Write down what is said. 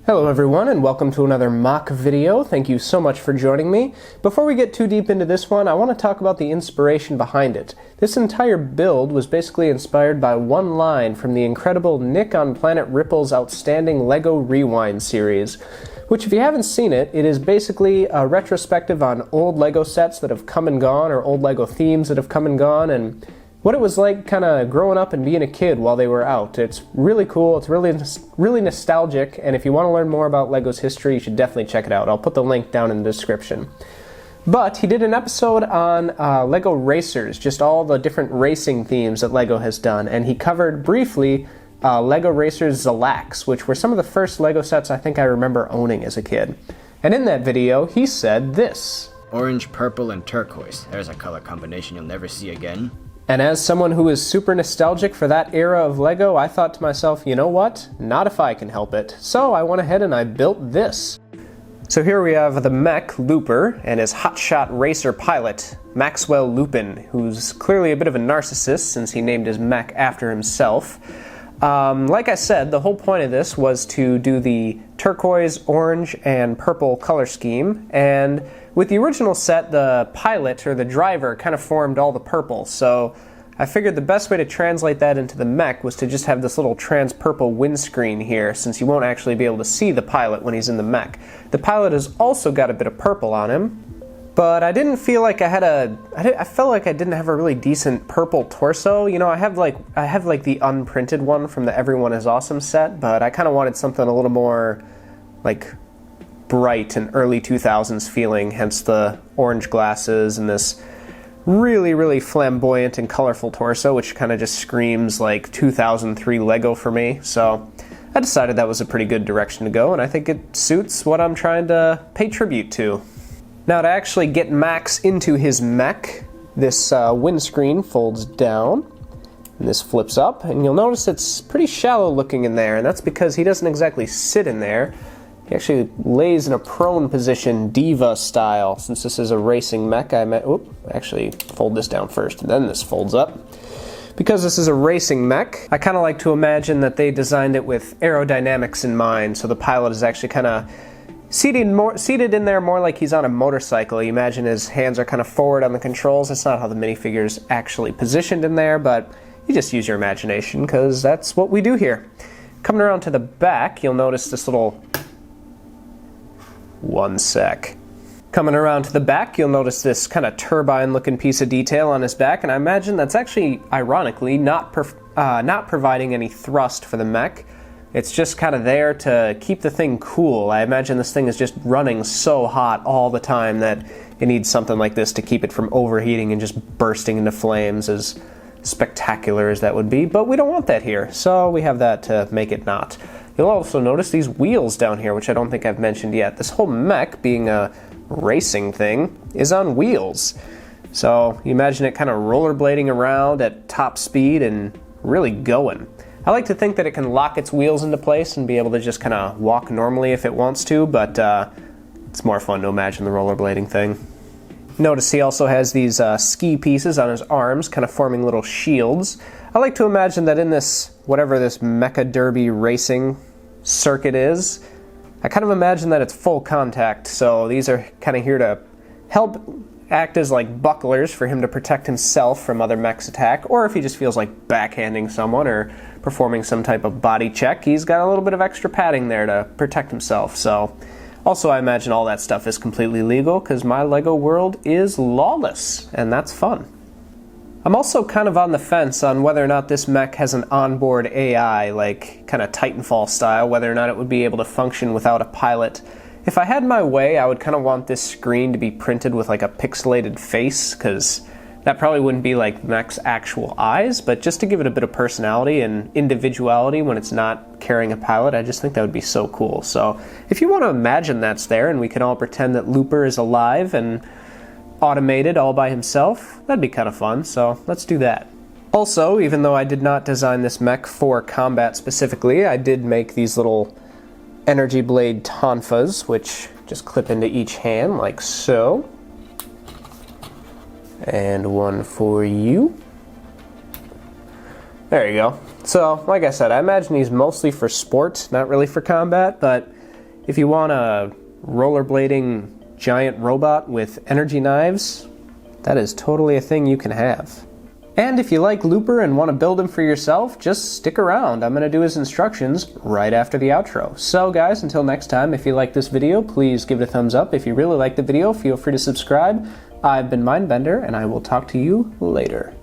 Hello everyone and welcome to another mock video. Thank you so much for joining me. Before we get too deep into this one, I want to talk about the inspiration behind it. This entire build was basically inspired by one line from the incredible Nick on Planet Ripple's outstanding LEGO Rewind series, which if you haven't seen it, it is basically a retrospective on old LEGO sets that have come and gone, or old LEGO themes that have come and gone, and what it was like kind of growing up and being a kid while they were out. It's really cool, it's really nostalgic, and if you want to learn more about LEGO's history, you should definitely check it out. I'll put the link down in the description. But he did an episode on LEGO Racers, just all the different racing themes that LEGO has done, and he covered briefly LEGO Racers Zalax, which were some of the first LEGO sets I think I remember owning as a kid. And in that video, he said this: Orange, purple, and turquoise. There's a color combination you'll never see again. And as someone who is super nostalgic for that era of LEGO, I thought to myself, you know what? Not if I can help it. So I went ahead and I built this. So here we have the Mech Looper and his hotshot racer pilot, Maxwell Lupin, who's clearly a bit of a narcissist since he named his mech after himself. Like I said, the whole point of this was to do the turquoise, orange, and purple color scheme, and with the original set, the pilot, or the driver, kind of formed all the purple, so I figured the best way to translate that into the mech was to just have this little trans-purple windscreen here, since you won't actually be able to see the pilot when he's in the mech. The pilot has also got a bit of purple on him, but I didn't feel like I felt like I didn't have a really decent purple torso. You know, I have like the unprinted one from the Everyone is Awesome set, but I kind of wanted something a little more like bright and early 2000s feeling, hence the orange glasses and this really flamboyant and colorful torso, which kind of just screams like 2003 LEGO for me. So I decided that was a pretty good direction to go, and I think it suits what I'm trying to pay tribute to. Now, to actually get Max into his mech, this windscreen folds down, and this flips up, and you'll notice it's pretty shallow looking in there, and that's because he doesn't exactly sit in there. He actually lays in a prone position, diva style. Since this is a racing mech, actually fold this down first, and then this folds up. Because this is a racing mech, I kind of like to imagine that they designed it with aerodynamics in mind, so the pilot is actually kind of seated in there more like he's on a motorcycle. You imagine his hands are kind of forward on the controls. That's not how the minifigure's actually positioned in there, but you just use your imagination, because that's what we do here. Coming around to the back, you'll notice this little... One sec. Coming around to the back, you'll notice this kind of turbine-looking piece of detail on his back, and I imagine that's actually, ironically, not providing any thrust for the mech. It's just kind of there to keep the thing cool. I imagine this thing is just running so hot all the time that it needs something like this to keep it from overheating and just bursting into flames, as spectacular as that would be. But we don't want that here, so we have that to make it not. You'll also notice these wheels down here, which I don't think I've mentioned yet. This whole mech, being a racing thing, is on wheels. So you imagine it kind of rollerblading around at top speed and really going. I like to think that it can lock its wheels into place and be able to just kind of walk normally if it wants to, but it's more fun to imagine the rollerblading thing. Notice he also has these ski pieces on his arms, kind of forming little shields. I like to imagine that in this, whatever this Mecha Derby racing circuit is, I kind of imagine that it's full contact, so these are kind of here to help act as like bucklers for him to protect himself from other mechs' attack, or if he just feels like backhanding someone or performing some type of body check, he's got a little bit of extra padding there to protect himself. So also, I imagine all that stuff is completely legal, because my LEGO world is lawless, and that's fun. I'm also kind of on the fence on whether or not this mech has an onboard AI, like kind of Titanfall style, whether or not it would be able to function without a pilot. If I had my way, I would kind of want this screen to be printed with like a pixelated face, because that probably wouldn't be like Mech's actual eyes, but just to give it a bit of personality and individuality when it's not carrying a pilot, I just think that would be so cool. So if you want to imagine that's there, and we can all pretend that Looper is alive and automated all by himself, that'd be kind of fun, so let's do that. Also, even though I did not design this mech for combat specifically, I did make these little energy blade tonfas, which just clip into each hand like so. And one for you. There you go. So, like I said, I imagine he's mostly for sport, not really for combat, but If you want a rollerblading giant robot with energy knives, that is totally a thing you can have. And if you like Looper and want to build him for yourself, just stick around. I'm going to do his instructions right after the outro. So guys, until next time, if you like this video, please give it a thumbs up. If you really like the video, feel free to subscribe. I've been Mindbender, and I will talk to you later.